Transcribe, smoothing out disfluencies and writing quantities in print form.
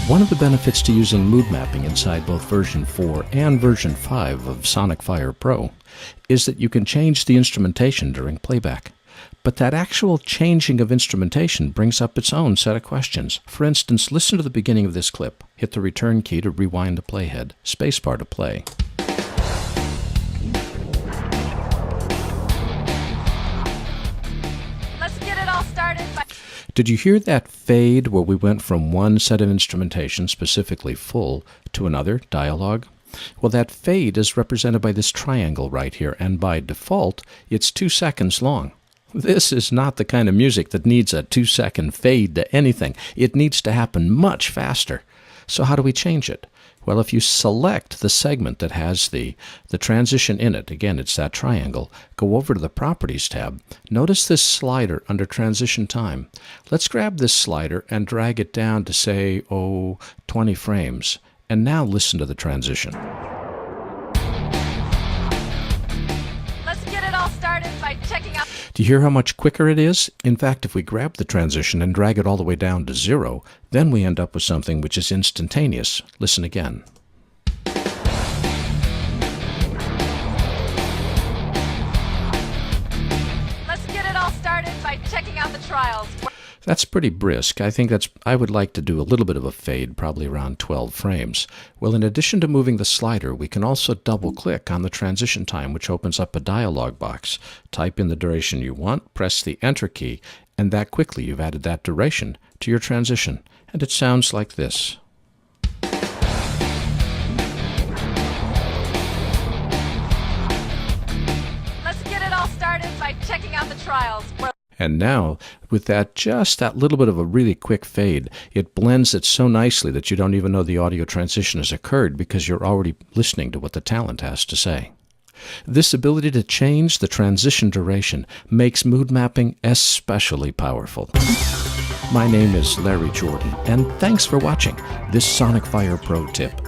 One of the benefits to using mood mapping inside both version 4 and version 5 of Sonicfire Pro is that you can change the instrumentation during playback. But that actual changing of instrumentation brings up its own set of questions. For instance, listen to the beginning of this clip. Hit the return key to rewind the playhead, spacebar to play. Let's get it all started by... Did you hear that fade where we went from one set of instrumentation, specifically full, to another, dialogue? Well, that fade is represented by this triangle right here, and by default, it's 2 seconds long. This is not the kind of music that needs a 2-second fade to anything. It needs to happen much faster. So how do we change it? Well, if you select the segment that has the transition in it, again, it's that triangle, go over to the Properties tab. Notice this slider under Transition Time. Let's grab this slider and drag it down to, say, 20 frames. And now listen to the transition. Let's get it all started by checking out... Do you hear how much quicker it is? In fact, if we grab the transition and drag it all the way down to 0, then we end up with something which is instantaneous. Listen again. Let's get it all started by checking out the trials. That's pretty brisk. I would like to do a little bit of a fade, probably around 12 frames. Well, in addition to moving the slider, we can also double-click on the transition time, which opens up a dialog box. Type in the duration you want, press the Enter key, and that quickly you've added that duration to your transition. And it sounds like this. Let's get it all started by checking out the trials. And now, with just that little bit of a really quick fade, it blends it so nicely that you don't even know the audio transition has occurred because you're already listening to what the talent has to say. This ability to change the transition duration makes mood mapping especially powerful. My name is Larry Jordan, and thanks for watching this Sonicfire Pro tip.